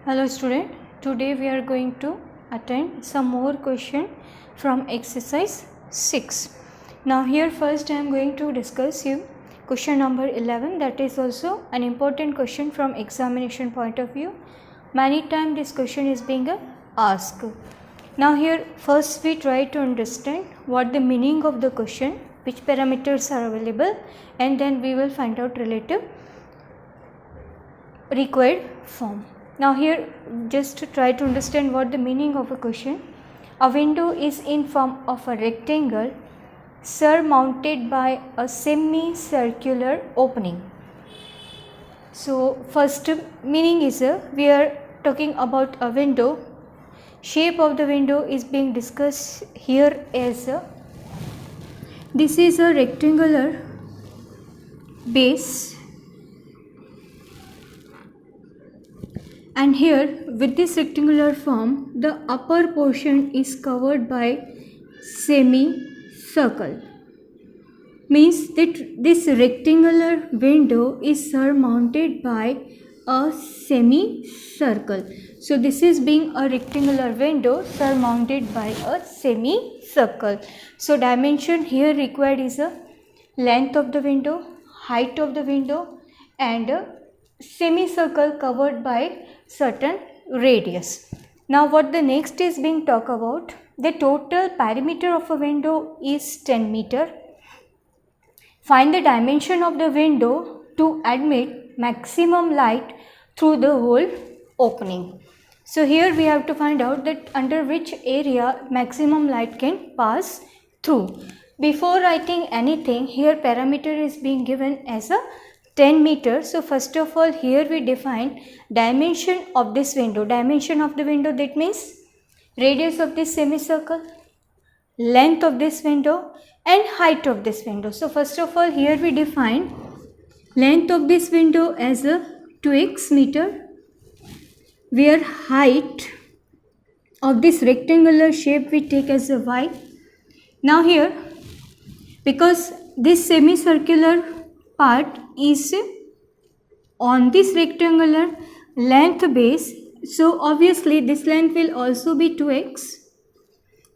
Hello student, today we are going to attend some more question from exercise 6. Now here first I am going to discuss you question number 11, that is also an important question from examination point of view. Many times this question is being asked. Now here first we try to understand what the meaning of the question, which parameters are available, and then we will find out relative required form. Now here just to try to understand what the meaning of a question. A window is in form of a rectangle surmounted by a semicircular opening. So first meaning is we are talking about a window. Shape of the window is being discussed here as this is a rectangular base, and here with this rectangular form the upper portion is covered by semicircle. Means that this rectangular window is surmounted by a semicircle. So this is being a rectangular window surmounted by a semicircle. So dimension here required is a length of the window, height of the window, and a semicircle covered by certain radius. Now what the next is being talked about, the total perimeter of a window is 10 meter. Find the dimension of the window to admit maximum light through the whole opening. So here we have to find out that under which area maximum light can pass through. Before writing anything, here parameter is being given as a 10 meters. So first of all here we define dimension of this window. Dimension of the window, that means radius of this semicircle, length of this window, and height of this window. So first of all here we define length of this window as a 2x meter, where height of this rectangular shape we take as a y. Now here, because this semicircular part is on this rectangular length base, so obviously this length will also be 2x.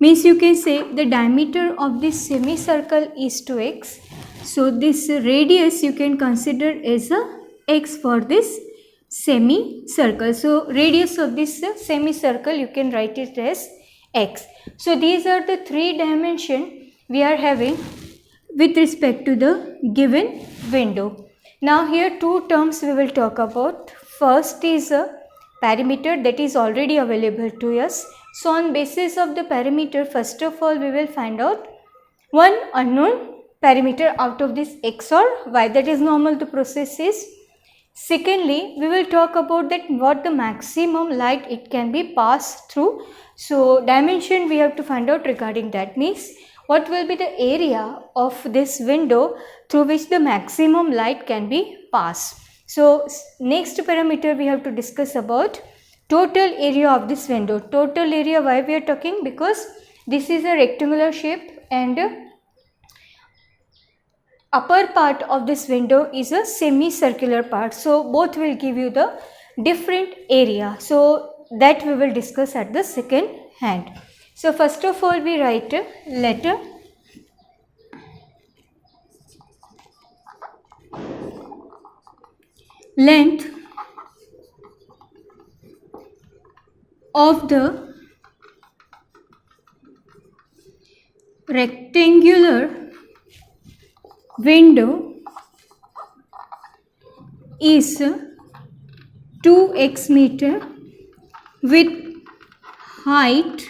Means you can say the diameter of this semicircle is 2x. So this radius you can consider as a x for this semicircle. So radius of this semicircle you can write it as x. So these are the three dimensions we are having with respect to the given window. Now here two terms we will talk about. First is a perimeter, that is already available to us. So on basis of the perimeter, first of all we will find out one unknown perimeter out of this x or y, that is normal the process is. Secondly, we will talk about that what the maximum light it can be passed through. So dimension we have to find out regarding that, means what will be the area of this window through which the maximum light can be passed. So next parameter we have to discuss about total area of this window. Total area, why we are talking, because this is a rectangular shape and upper part of this window is a semicircular part. So both will give you the different area. So that we will discuss at the second hand. So first of all we write letter length of the rectangular window is 2x meter with height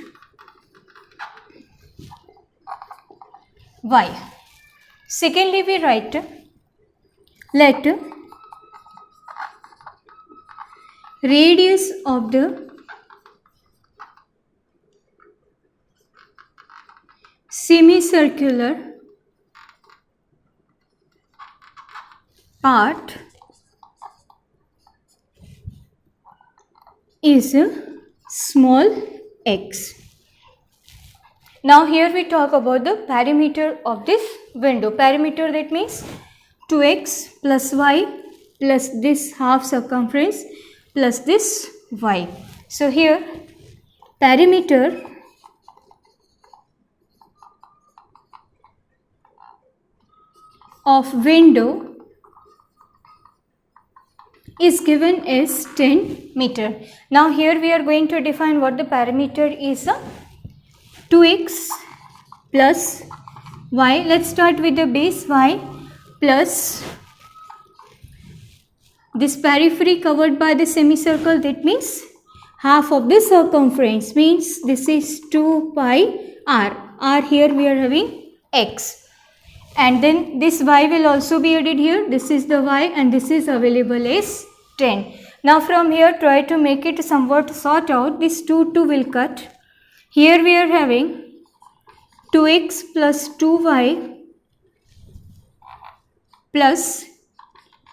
y. Secondly we write let radius of the semicircular part is small x. Now here we talk about the perimeter of this window. Perimeter, that means 2x plus y plus this half circumference plus this y. So here perimeter of window is given as 10 meter. Now here we are going to define what the perimeter is. 2x plus y. Let's start with the base y plus this periphery covered by the semicircle, that means half of the circumference, means this is 2 pi r. R here we are having x, and then this y will also be added here. This is the y and this is available as 10. Now from here try to make it somewhat sort out. This 2 will cut. Here we are having 2x plus 2y plus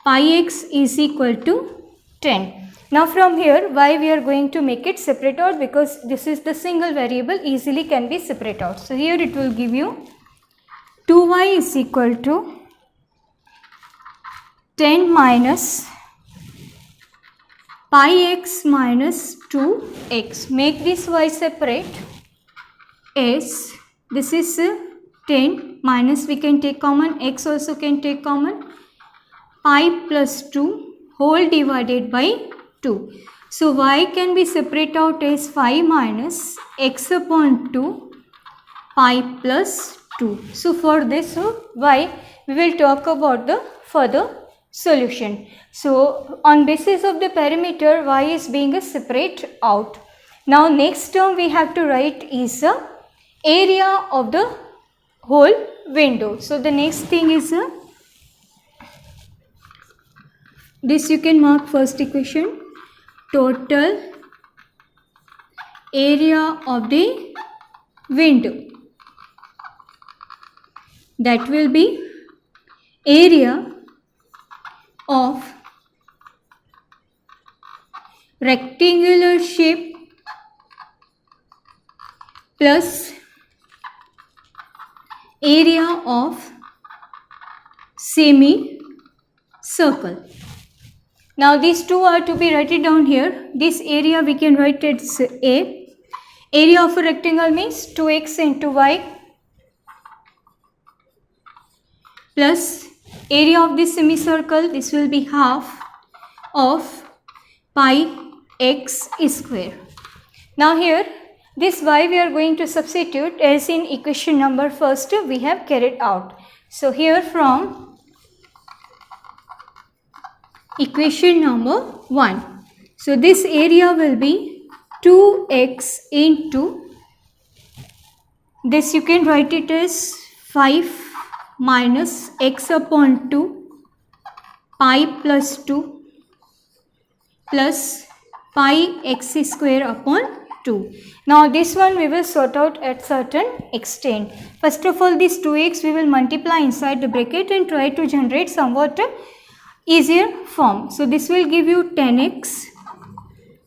pi x is equal to 10. Now from here y we are going to make it separate out, because this is the single variable, easily can be separate out. So here it will give you 2y is equal to 10 minus pi x minus 2x. Make this y separate as this is 10 minus, we can take common, x also can take common, pi plus 2 whole divided by 2. So y can be separate out as 5 minus x upon 2 pi plus 2. So for this y we will talk about the further solution. So on basis of the perimeter y is being a separate out. Now next term we have to write is area of the whole window. So the next thing is this, you can mark first equation, total area of the window, that will be area of rectangular shape plus area of semi-circle. Now these two are to be written down here. This area we can write it as A. Area of a rectangle means 2x into y plus area of this semicircle, this will be half of pi x square. Now here this y we are going to substitute as in equation number first we have carried out. So here from equation number 1, so this area will be 2x into, this you can write it as 5 minus x upon 2 pi plus 2 plus pi x square upon 2. Now this one we will sort out at certain extent. First of all, this 2x we will multiply inside the bracket and try to generate somewhat easier form. So this will give you 10x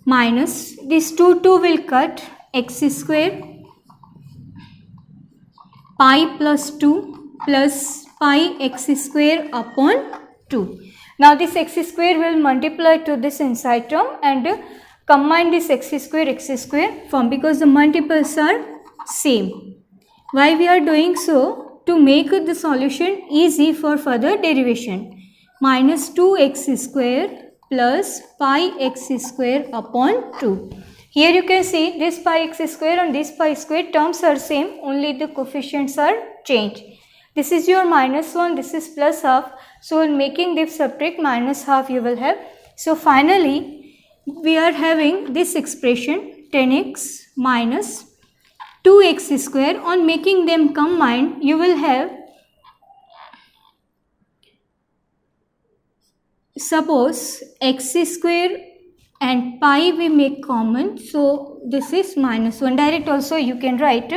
minus this 2 will cut, x square pi plus 2 plus pi x square upon 2. Now this x square will multiply to this inside term and combine this x square form, because the multiples are same. Why we are doing so? To make the solution easy for further derivation. Minus 2x square plus pi x square upon 2. Here you can see this pi x square and this pi square terms are same, only the coefficients are changed. This is your minus 1, this is plus half. So in making this subtract minus half you will have. So finally we are having this expression 10x minus 2x square. On making them combine you will have, suppose x square and pi we make common, so this is minus 1, direct also you can write.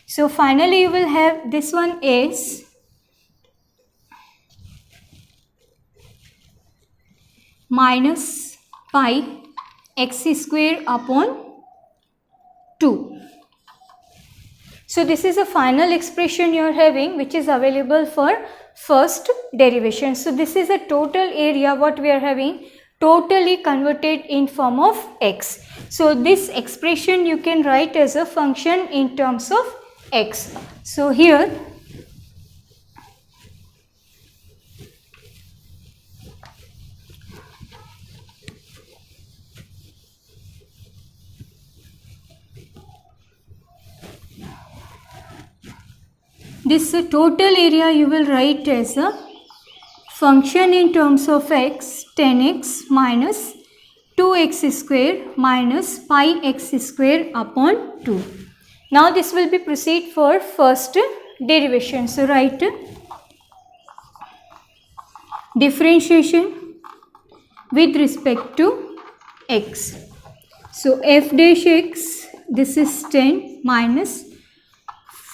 So finally you will have this one is minus pi x square upon 2. So this is a final expression you are having which is available for first derivation. So this is a total area what we are having, totally converted in form of x. So this expression you can write as a function in terms of x. So here this total area you will write as a function in terms of x, 10x minus 2x square minus pi x square upon 2. Now this will be proceed for first derivation. So write differentiation with respect to x. So f dash x, this is 10 minus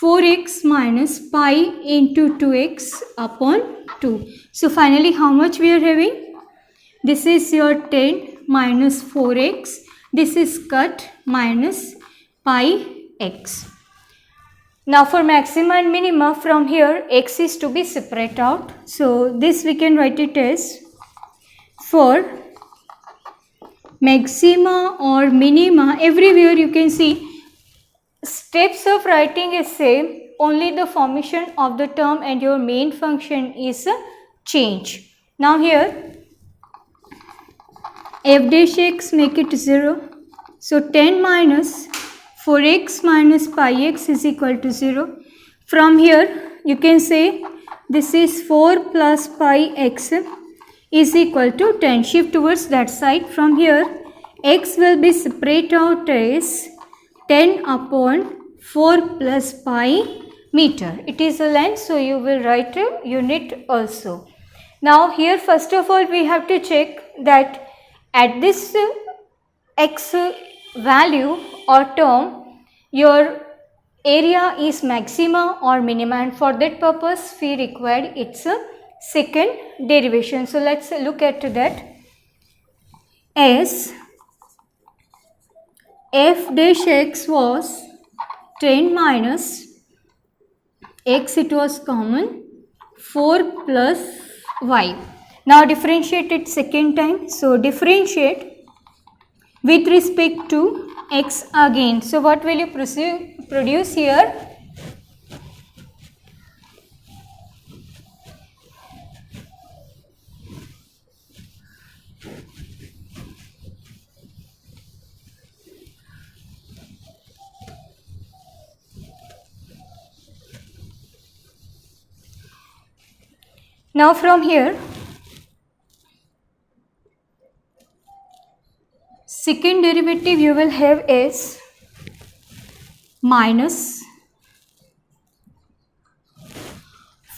4x minus pi into 2x upon 2. So finally how much we are having? This is your 10 minus 4x. This is cut minus pi x. Now for maxima and minima, from here x is to be separate out. So this we can write it as for maxima or minima, everywhere you can see steps of writing is same, only the formation of the term and your main function is a change. Now here f dash x, make it 0. So 10 minus 4x minus pi x is equal to 0. From here you can say this is 4 plus pi x is equal to 10. Shift towards that side. From here x will be separate out as 10 upon 4 plus pi meter. It is a length, so you will write a unit also. Now here first of all we have to check that at this x value or term your area is maxima or minima, and for that purpose we require its second derivation. So let's look at that. As f dash x was 10 minus x, it was common, 4 plus y. Now differentiate it second time. So differentiate with respect to x again. So what will you produce here? Now from here second derivative you will have is minus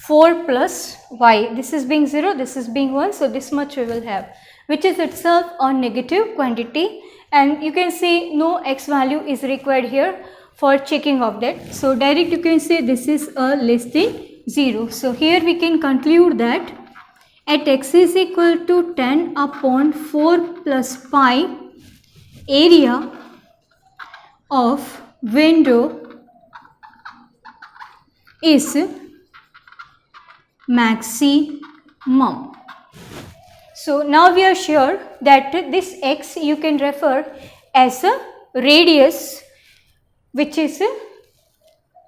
4 plus y. This is being 0, this is being 1, so this much we will have, which is itself a negative quantity, and you can see no x value is required here for checking of that. So direct you can say this is a less than 0. So here we can conclude that at x is equal to 10 upon 4 plus pi, area of window is maximum. So now we are sure that this x you can refer as a radius, which is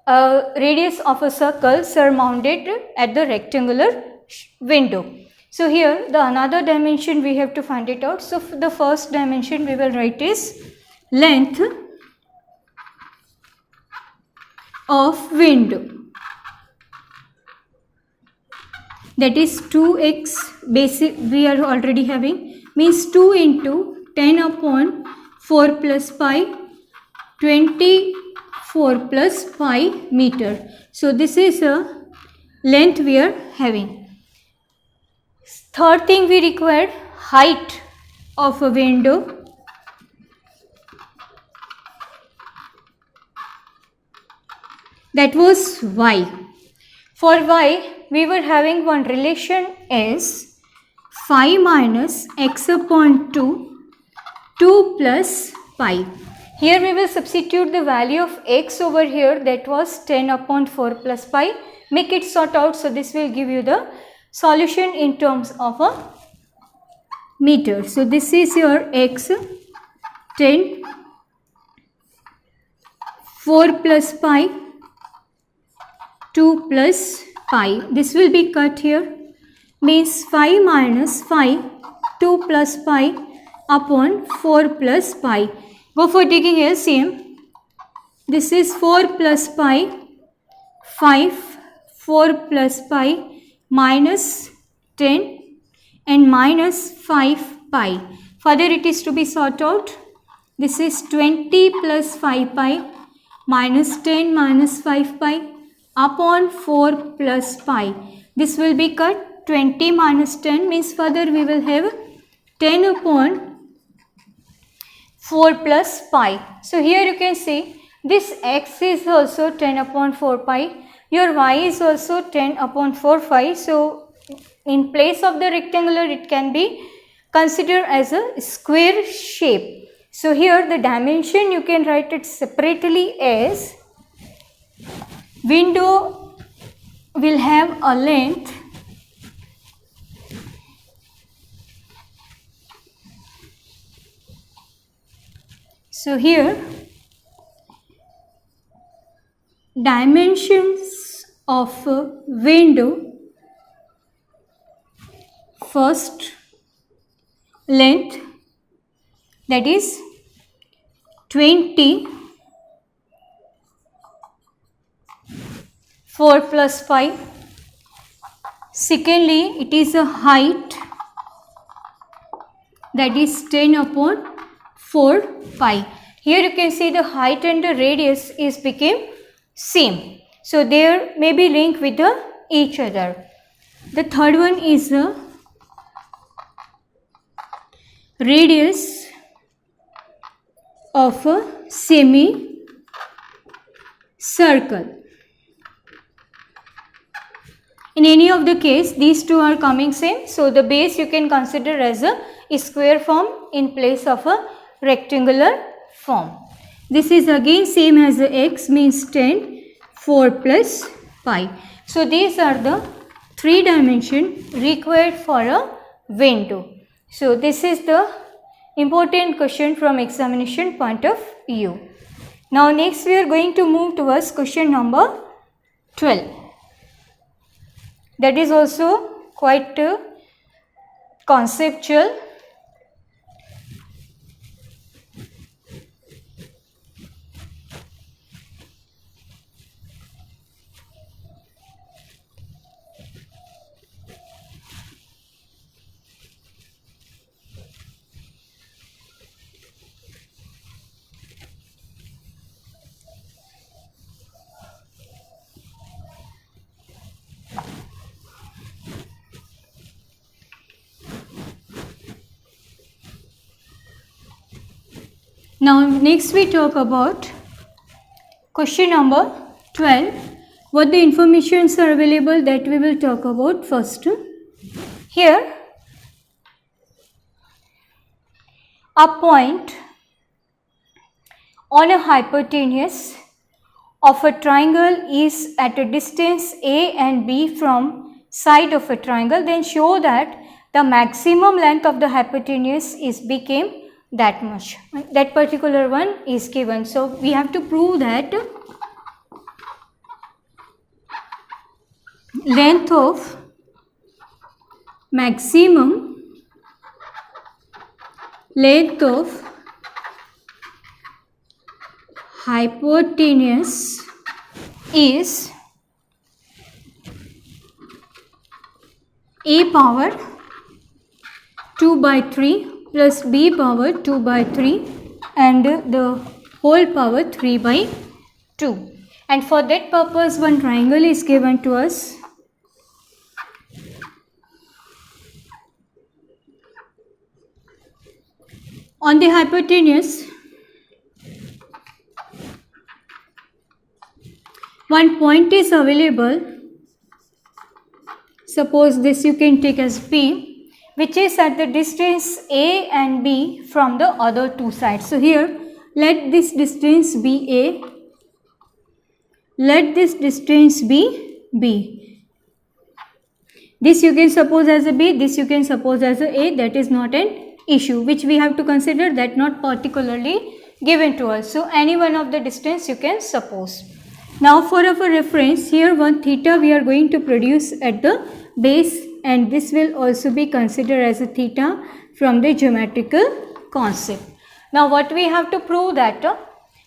a radius of a circle surmounted at the rectangular window. So here the another dimension we have to find it out. So the first dimension we will write is length of window, that is 2x, basic we are already having, means 2 into 10 upon 4 plus pi, 24 plus pi meter. So this is a length we are having. Third thing we require, height of a window. That was y. For y we were having one relation as 5 minus x upon 2, 2 plus pi. Here we will substitute the value of x over here, that was 10 upon 4 plus pi. Make it sort out, so this will give you the solution in terms of a meter. So this is your x, 10, 4 plus pi, 2 plus pi. This will be cut here. Means 5 minus 5, 2 plus pi upon 4 plus pi. Go for taking LCM. This is 4 plus pi, 5, 4 plus pi minus 10 and minus 5 pi. Further it is to be sorted out. This is 20 plus 5 pi minus 10 minus 5 pi upon 4 plus pi. This will be cut. 20 minus 10 means further we will have 10 upon 4 plus pi. So here you can see this x is also 10 upon 4 pi. Your y is also 10 upon 4 pi. So in place of the rectangular it can be considered as a square shape. So here the dimension you can write it separately as window will have a length So here dimensions of a window, first length, that is 20, 4 plus 5. Secondly, it is a height, that is 10 upon 4 pi. Here you can see the height and the radius is became same. So there may be linked with each other. The third one is the radius of a semi-circle. In any of the case, these two are coming same. So the base you can consider as a square form in place of a rectangular form. This is again same as the x, means 10, 4 plus pi. So these are the 3 dimensions required for a window. So this is the important question from examination point of view. Now next we are going to move towards question number 12. That is also quite conceptual. Now next we talk about question number 12. What the informations are available, that we will talk about first. Here a point on a hypotenuse of a triangle is at a distance A and B from side of a triangle, then show that the maximum length of the hypotenuse is became that much. That particular one is given. So we have to prove that length of maximum length of hypotenuse is A power 2 by 3 plus B power 2 by 3 and the whole power 3 by 2. And for that purpose one triangle is given to us. On the hypotenuse, one point is available. Suppose this you can take as B, which is at the distance A and B from the other two sides. So here let this distance be A, let this distance be B. This you can suppose as a B, this you can suppose as a, that is not an issue, which we have to consider that not particularly given to us. So any one of the distance you can suppose. Now for our reference, here one theta we are going to produce at the base, and this will also be considered as a theta from the geometrical concept. Now what we have to prove that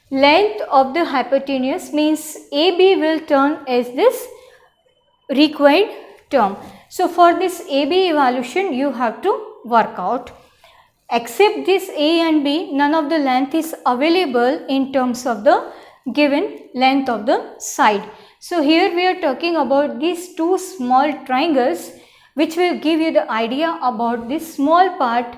length of the hypotenuse means AB will turn as this required term. So for this AB evaluation you have to work out. Except this A and B, none of the length is available in terms of the given length of the side. So here we are talking about these two small triangles, which will give you the idea about this small part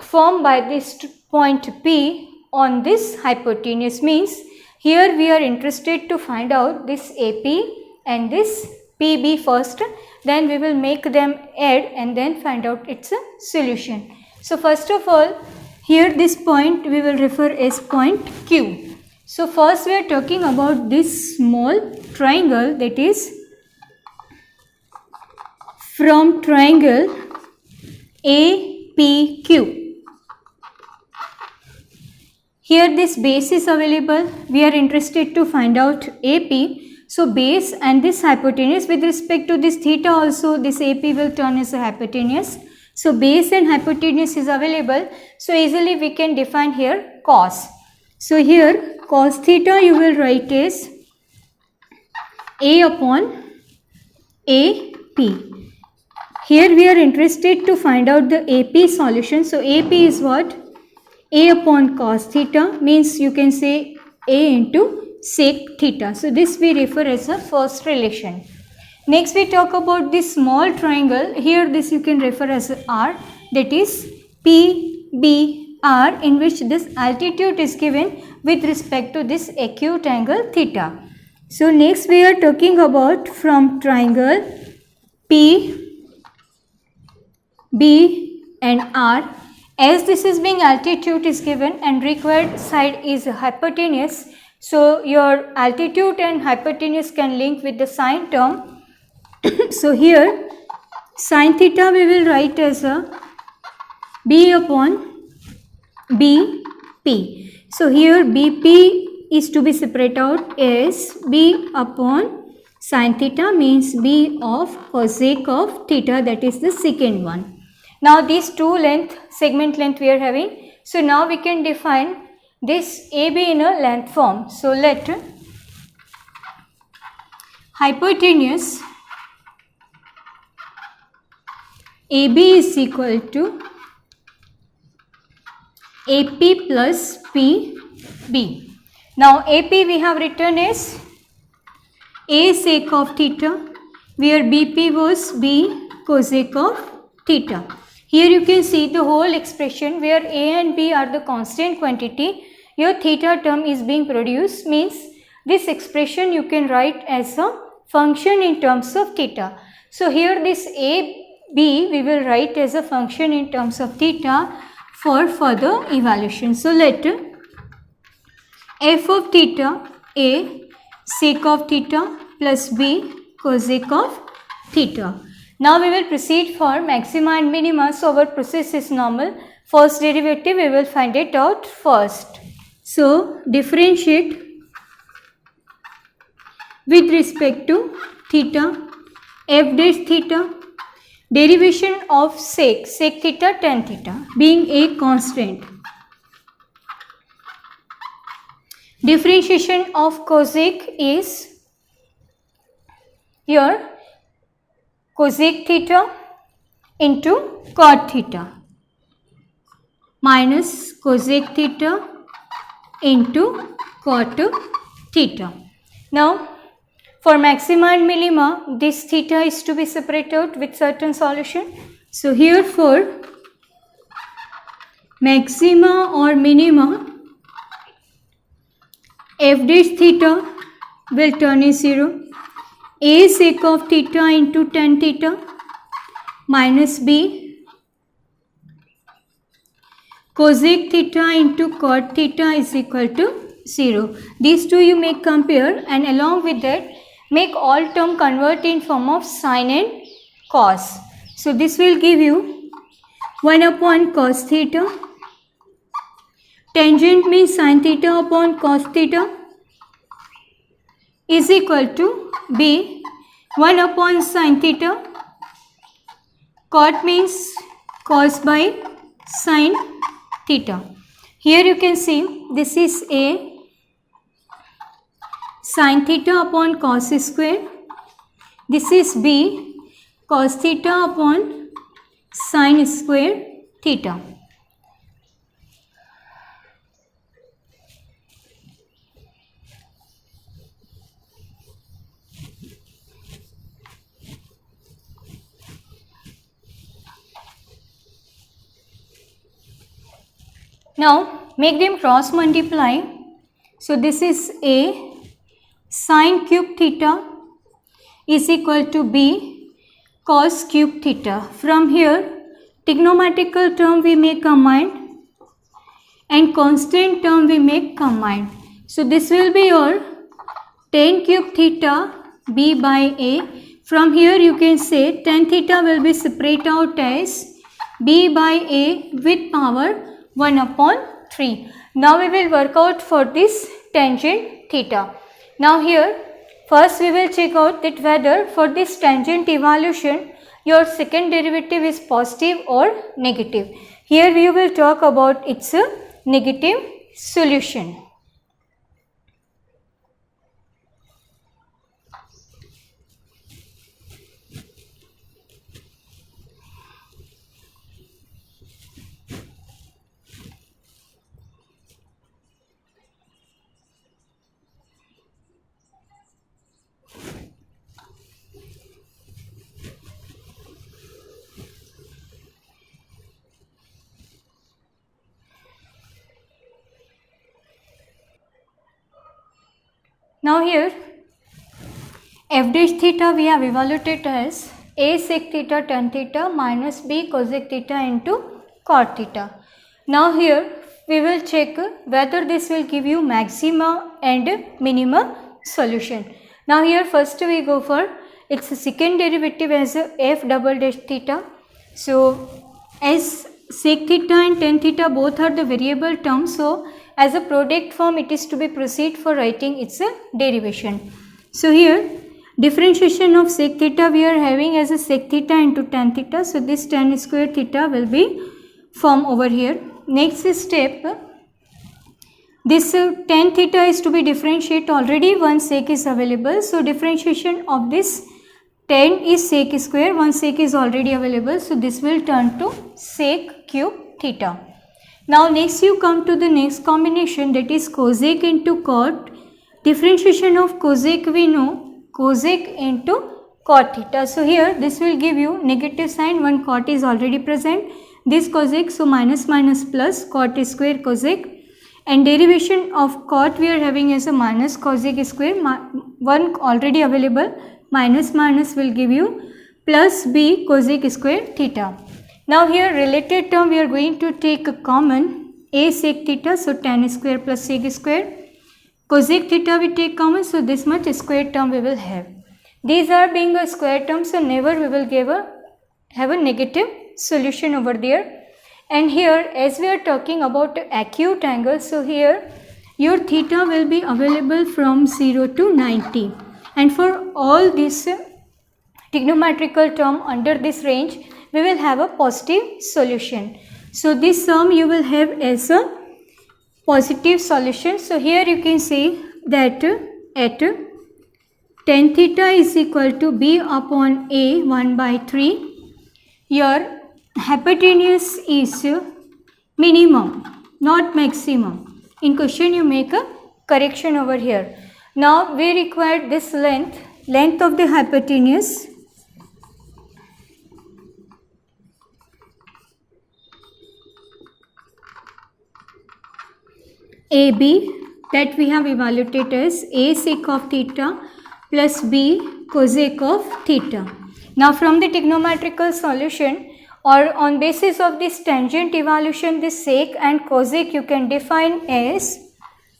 formed by this point P on this hypotenuse. Means here we are interested to find out this AP and this PB first, then we will make them add and then find out its solution. So first of all, here this point we will refer as point Q. So first we are talking about this small triangle, that is from triangle APQ. Here this base is available. We are interested to find out AP. So base and this hypotenuse, with respect to this theta also, this AP will turn as a hypotenuse. So base and hypotenuse is available. So easily we can define here cos. So here cos theta you will write as A upon AP. Here we are interested to find out the AP solution. So AP is what? A upon cos theta, means you can say A into sec theta. So this we refer as a first relation. Next we talk about this small triangle. Here this you can refer as R, that is PBR, in which this altitude is given with respect to this acute angle theta. So next we are talking about from triangle P, B and R. As this is being altitude is given and required side is hypotenuse, so your altitude and hypotenuse can link with the sine term. So here sine theta we will write as a B upon BP. So here BP is to be separated out as B upon sine theta, means B of cosec of theta, that is the second one. Now these two segment length we are having. So now we can define this AB in a length form. So let hypotenuse AB is equal to AP plus PB. Now AP we have written as A sec of theta, where BP was B cosec of theta. Here you can see the whole expression where A and B are the constant quantity. Your theta term is being produced, means this expression you can write as a function in terms of theta. So here this AB we will write as a function in terms of theta for further evaluation. So let f of theta A sec of theta plus B cosec of theta. Now we will proceed for maxima and minima. So our process is normal. First derivative we will find it out first. So differentiate with respect to theta, f dash theta, derivation of sec theta tan theta being a constant. Differentiation of cosec is here cosec theta into cot theta minus cosec theta into cot theta. Now for maxima and minima, this theta is to be separated out with certain solution. So here for maxima or minima, f dash theta will turn as 0. A sec of theta into tan theta minus B cosec theta into cot theta is equal to 0. These two you may compare, and along with that make all term convert in form of sine and cos. So this will give you 1 upon cos theta. Tangent means sin theta upon cos theta is equal to B 1 upon sin theta. Cot means cos by sin theta. Here you can see this is A sin theta upon cos square. This is B cos theta upon sin square theta. Now make them cross multiply. So this is A sin cube theta is equal to B cos cube theta. From here trigonometrical term we may combine and constant term we may combine. So this will be your tan cube theta B by A. From here you can say tan theta will be separate out as B by A with power 1 upon 3. Now we will work out for this tangent theta. Now here first we will check out that whether for this tangent evolution your second derivative is positive or negative. Here we will talk about its negative solution. Now here f dash theta we have evaluated as A sec theta tan theta minus B cosec theta into cot theta. Now here we will check whether this will give you maxima and minima solution. Now here first we go for its second derivative as f double dash theta. So as sec theta and tan theta both are the variable terms, so as a product form it is to be proceed for writing its derivation. So here differentiation of sec theta we are having as a sec theta into tan theta. So this tan square theta will be formed over here. Next step, this tan theta is to be differentiated. Already one sec is available. So differentiation of this tan is sec square. One sec is already available. So this will turn to sec cube theta. Now next you come to the next combination, that is cosec into cot. Differentiation of cosec we know, cosec into cot theta. So here this will give you negative sign, one cot is already present. This cosec, so minus minus plus cot square cosec, and derivation of cot we are having as a minus cosec square, one already available, minus minus will give you plus b cosec square theta. Now here related term we are going to take a common, a sec theta, so tan square plus sec square. Cosec theta we take common, so this much square term we will have. These are being a square term, so never we will have a negative solution over there. And here as we are talking about acute angle, so here your theta will be available from 0 to 90. And for all this trigonometrical term under this range, we will have a positive solution. So this sum you will have as a positive solution. So here you can say that at tan theta is equal to b upon a 1 by 3, your hypotenuse is minimum, not maximum. In question you make a correction over here. Now we require this length of the hypotenuse AB, that we have evaluated as a sec of theta plus b cosec of theta. Now from the trigonometrical solution or on basis of this tangent evolution, this sec and cosec you can define as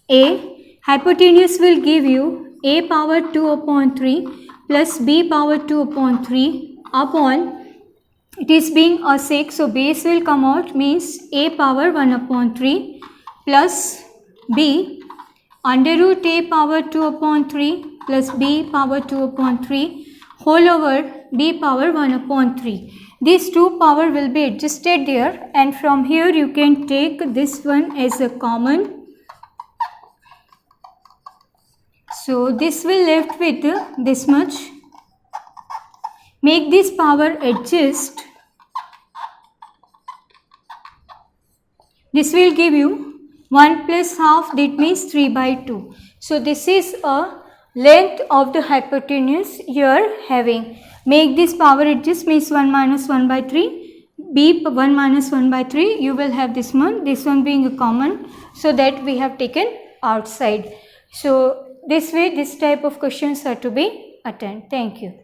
a hypotenuse will give you a power 2 upon 3 plus b power 2 upon 3 upon, it is being a sec, so base will come out, means a power 1 upon 3 plus b under root a power 2 upon 3 plus b power 2 upon 3 whole over b power 1 upon 3. These two power will be adjusted there, and from here you can take this one as a common. So this will left with this much. Make this power adjust. This will give you 1 plus half, that means 3 by 2. So this is a length of the hypotenuse you are having. Make this power adjust, means 1 minus 1 by 3. B 1 minus 1 by 3. You will have this one being a common, so that we have taken outside. So this way, this type of questions are to be attended. Thank you.